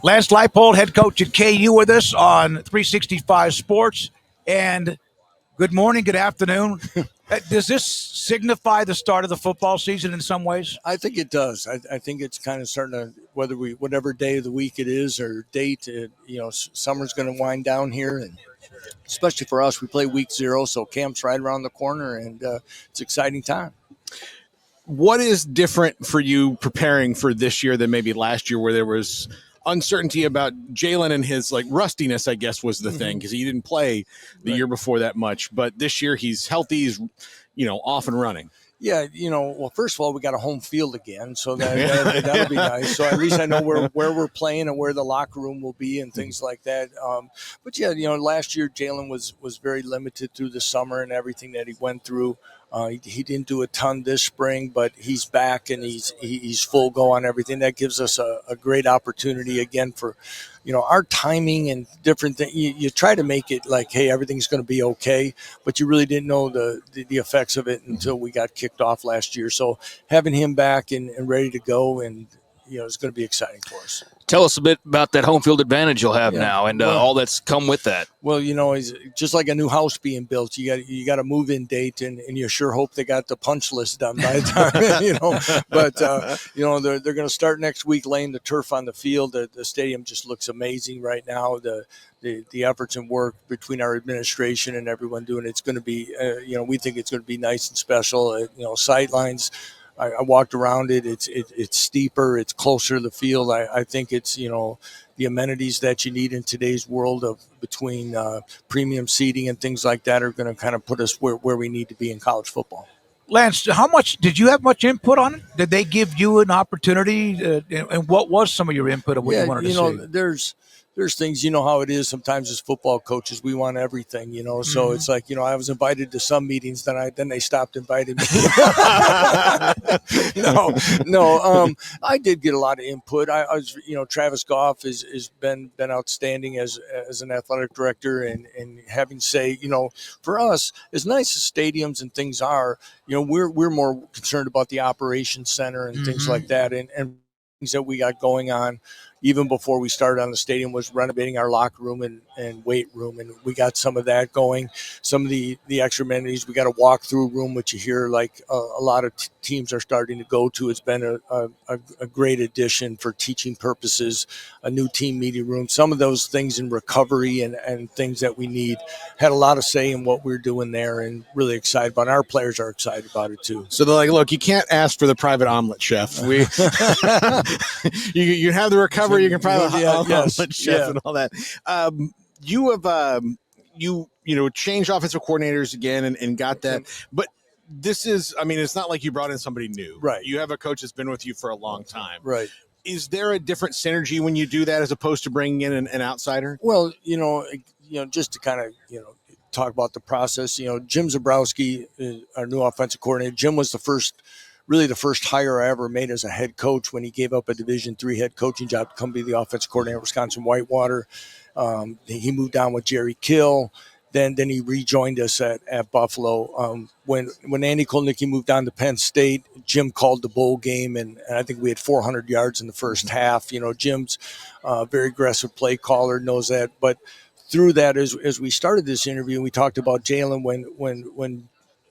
Lance Leipold, head coach at KU, with us on 365 Sports. And good morning, good afternoon. Does this signify the start of the football season in some ways? I think it does. I think it's kind of starting to, whatever day of the week it is or date, summer's going to wind down here. And especially for us, we play week 0, so camp's right around the corner, and it's an exciting time. What is different for you preparing for this year than maybe last year, where there was uncertainty about Jaylen and his rustiness, I guess, was the thing, because he didn't play the year before that much. But this year he's healthy, he's off and running. Yeah, well, first of all, we got a home field again, so that'll be nice. So at least I know where we're playing and where the locker room will be and things like that. But yeah, last year Jaylen was very limited through the summer and everything that he went through. He didn't do a ton this spring, but he's back and he's full go on everything. That gives us a great opportunity again for, our timing and different things. You try to make it like, hey, everything's going to be okay, but you really didn't know the effects of it until we got kicked off last year. So having him back and ready to go, and it's going to be exciting for us. Tell us a bit about that home field advantage you'll have now, and all that's come with that. Well, it's just like a new house being built. You got a move-in date, and you sure hope they got the punch list done by the time, But they're going to start next week laying the turf on the field. The stadium just looks amazing right now. The efforts and work between our administration and everyone doing it's going to be, we think it's going to be nice and special. Sightlines. I walked around it. It's steeper. It's closer to the field. I think it's the amenities that you need in today's world of between premium seating and things like that are going to kind of put us where we need to be in college football. Lance, did you have much input on it? Did they give you an opportunity? And what was some of your input of what you wanted to see? There's things, how it is sometimes as football coaches, we want everything, so it's like, I was invited to some meetings, then they stopped inviting me. I did get a lot of input. I was, Travis Goff has been outstanding as an athletic director, and having say, for us, as nice as stadiums and things are, we're more concerned about the operations center and things like that, and things that we got going on. Even before we started on the stadium was renovating our locker room and weight room. And we got some of that going. Some of the extra amenities, we got a walk-through room, which you hear like a lot of teams are starting to go to. It's been a great addition for teaching purposes, a new team meeting room. Some of those things in recovery and things that we need had a lot of say in what we're doing there, and really excited about it. Our players are excited about it too. So they're like, look, you can't ask for the private omelet chef. We you have the recovery. You can probably omelet chef and all that. You have changed offensive coordinators again and got that, but this is, it's not like you brought in somebody new, right? You have a coach that's been with you for a long time, right? Is there a different synergy when you do that as opposed to bringing in an outsider? Well, just to kind of talk about the process. Jim Zabrowski, our new offensive coordinator. Jim was the first hire I ever made as a head coach when he gave up a Division III head coaching job to come be the offensive coordinator at Wisconsin Whitewater. He moved on with Jerry Kill. Then he rejoined us at Buffalo. When Andy Kolnicki moved on to Penn State, Jim called the bowl game, and I think we had 400 yards in the first half. Jim's a very aggressive play caller, knows that. But through that, as we started this interview, we talked about Jaylen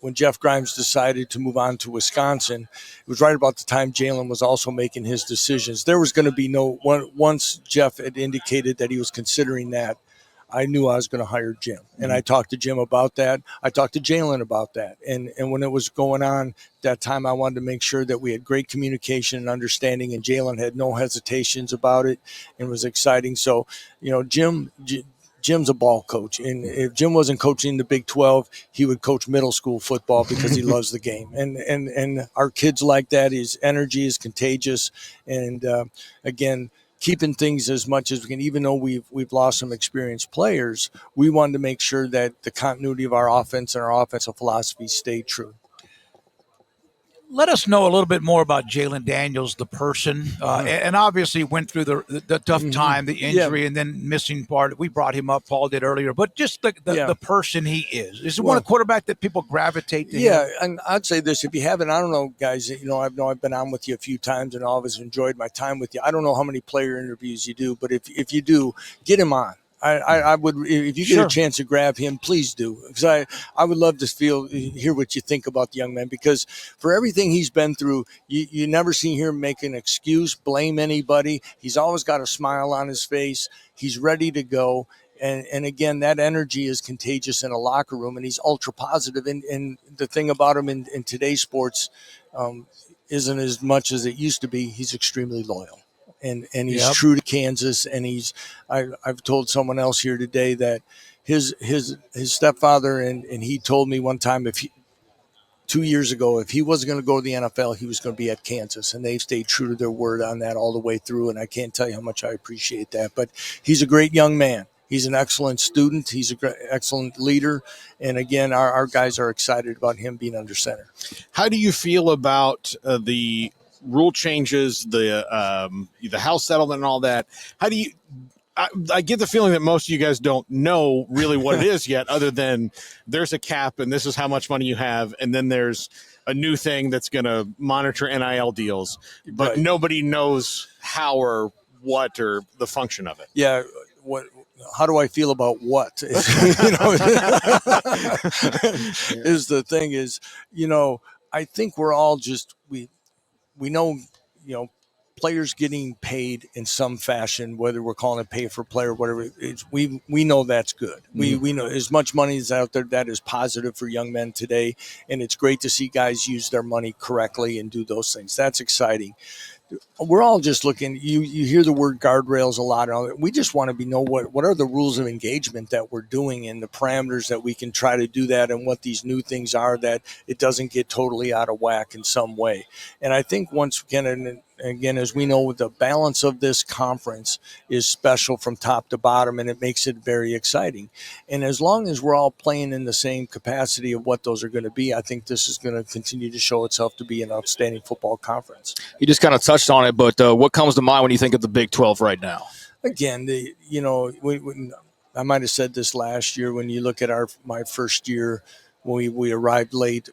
when Jeff Grimes decided to move on to Wisconsin. It was right about the time Jaylen was also making his decisions. There was going to be once Jeff had indicated that he was considering that, I knew I was going to hire Jim. And I talked to Jim about that. I talked to Jaylen about that. And when it was going on that time, I wanted to make sure that we had great communication and understanding, and Jaylen had no hesitations about it and was exciting. So, Jim's a ball coach, and if Jim wasn't coaching the Big 12, he would coach middle school football because he loves the game. And our kids like that. His energy is contagious, and again, keeping things as much as we can. Even though we've lost some experienced players, we wanted to make sure that the continuity of our offense and our offensive philosophy stayed true. let us know a little bit more about Jaylen Daniels, the person, and obviously went through the tough time, the injury, and then missing part. We brought him up, Paul did earlier, but just the person he is. Is it one quarterback that people gravitate to? Yeah, him? and I'd say this: if you haven't, I don't know, guys. I've been on with you a few times, and I always enjoyed my time with you. I don't know how many player interviews you do, but if you do, get him on. I would, if you get a chance to grab him, please do, because I would love to hear what you think about the young man, because for everything he's been through, you never see him make an excuse, blame anybody. He's always got a smile on his face. He's ready to go. And again, that energy is contagious in a locker room, and he's ultra positive. And the thing about him in today's sports isn't as much as it used to be. He's extremely loyal. And he's true to Kansas, and I've told someone else here today that his stepfather and he told me one time 2 years ago, if he wasn't going to go to the NFL, he was going to be at Kansas, and they've stayed true to their word on that all the way through. And I can't tell you how much I appreciate that. But he's a great young man. He's an excellent student. He's an excellent leader. And again, our guys are excited about him being under center. How do you feel about the rule changes, the house settlement and all that? How do you I get the feeling that most of you guys don't know really what it is yet, other than there's a cap and this is how much money you have, and then there's a new thing that's going to monitor NIL deals, but nobody knows how or what or the function of it. Yeah. How do I feel about what? Is the thing is, I think we're all just, we know, players getting paid in some fashion, whether we're calling it pay for play or whatever. We know that's good. We know as much money is out there, that is positive for young men today. And it's great to see guys use their money correctly and do those things. That's exciting. We're all just looking. You hear the word guardrails a lot. We just want to know what are the rules of engagement that we're doing and the parameters that we can try to do that, and what these new things are, that it doesn't get totally out of whack in some way. And I think once again, as we know, the balance of this conference is special from top to bottom, and it makes it very exciting. And as long as we're all playing in the same capacity of what those are going to be, I think this is going to continue to show itself to be an outstanding football conference. You just kind of touched on it, but what comes to mind when you think of the Big 12 right now? Again, I might have said this last year, when you look at my first year, when we arrived late,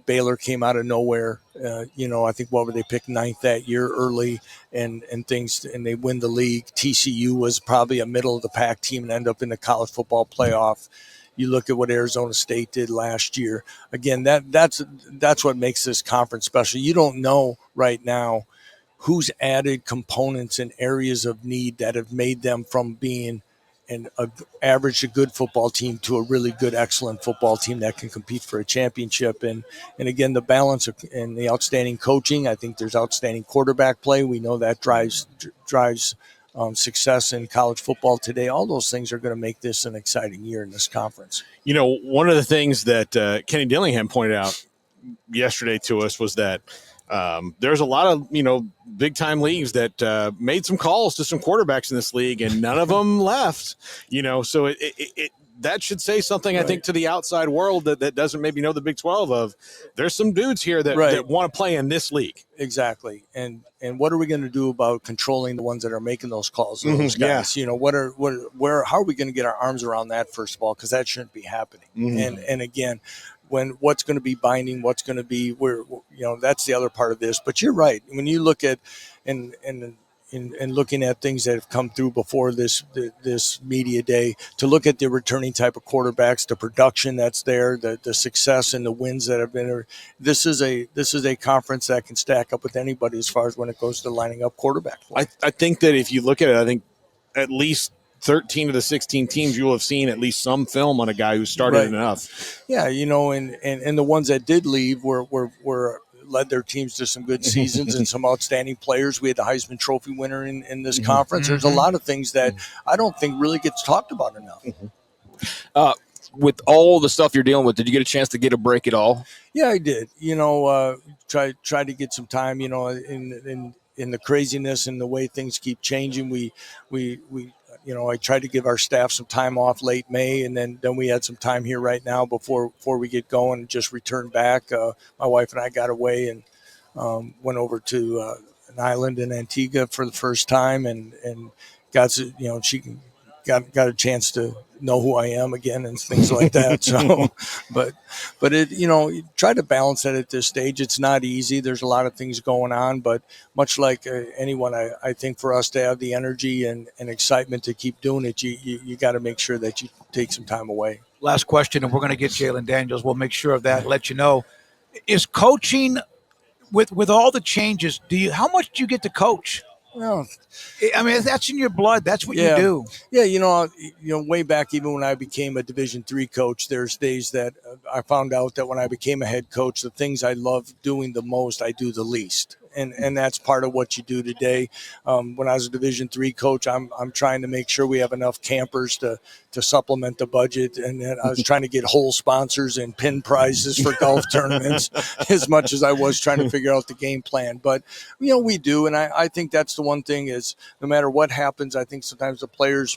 Baylor came out of nowhere. I think they picked ninth that year early and things, and they win the league. TCU was probably a middle of the pack team and end up in the college football playoff. You look at what Arizona State did last year. Again, that's what makes this conference special. You don't know right now who's added components and areas of need that have made them from being an average to good football team to a really good, excellent football team that can compete for a championship. And again, the balance and the outstanding coaching. I think there's outstanding quarterback play. We know that drives success in college football today. All those things are going to make this an exciting year in this conference. One of the things that Kenny Dillingham pointed out yesterday to us was that there's a lot of, big time leagues that made some calls to some quarterbacks in this league, and none of them left, so it that should say something, I think, to the outside world that doesn't maybe know the Big 12 of, there's some dudes here that want to play in this league. Exactly. And what are we going to do about controlling the ones that are making those calls? Those guys, how are we going to get our arms around that, first of all, because that shouldn't be happening. And again, what's going to be binding, what's going to be that's the other part of this. But you're right. When you look at and looking at things that have come through before this media day, to look at the returning type of quarterbacks, the production that's there, the success and the wins that have been there. This is a conference that can stack up with anybody as far as when it goes to lining up quarterback play. I think that if you look at it, I think at least 13 of the 16 teams, you will have seen at least some film on a guy who started enough. Yeah, and the ones that did leave were led their teams to some good seasons and some outstanding players. We had the Heisman Trophy winner in this conference. There's a lot of things that I don't think really gets talked about enough. With all the stuff you're dealing with, did you get a chance to get a break at all? Yeah, I did. Try to get some time. In the craziness and the way things keep changing, we I tried to give our staff some time off late May, and then we had some time here right now before we get going and just return back. My wife and I got away and went over to an island in Antigua for the first time, and got to, she got a chance to know who I am again and things like that. So, but it, you try to balance that at this stage. It's not easy. There's a lot of things going on, but much like anyone, I think for us to have the energy and excitement to keep doing it, you got to make sure that you take some time away. Last question, and we're going to get Jaylen Daniels. We'll make sure of that. Let you know, is coaching with all the changes? How much do you get to coach? Well, I mean, that's in your blood. That's what you do. Yeah, way back, even when I became a Division III coach, there's days that I found out that when I became a head coach, the things I love doing the most, I do the least. And that's part of what you do today. When I was a Division III coach, I'm trying to make sure we have enough campers to supplement the budget. And then I was trying to get whole sponsors and pin prizes for golf tournaments as much as I was trying to figure out the game plan. But, we do. And I think that's the one thing is no matter what happens, I think sometimes the players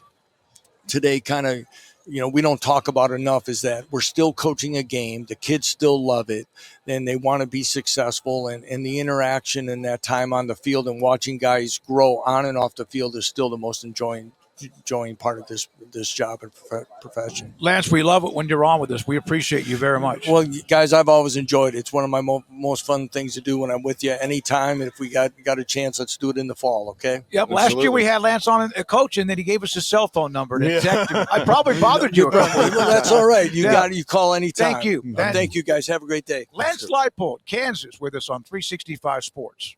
today kind of, we don't talk about enough is that we're still coaching a game. The kids still love it and they want to be successful. And the interaction and that time on the field and watching guys grow on and off the field is still the most enjoying part of this job and profession. Lance, we love it when you're on with us. We appreciate you very much. Well, guys, I've always enjoyed it. It's one of my most fun things to do when I'm with you anytime. And if we got a chance, let's do it in the fall, okay? Yep. Absolutely. Last year we had Lance on a coach, and then he gave us his cell phone number to text him. I probably bothered you. That's all right. You call anytime. Thank you. Thank you, guys. Have a great day. Lance Leipold, Kansas, with us on 365 Sports.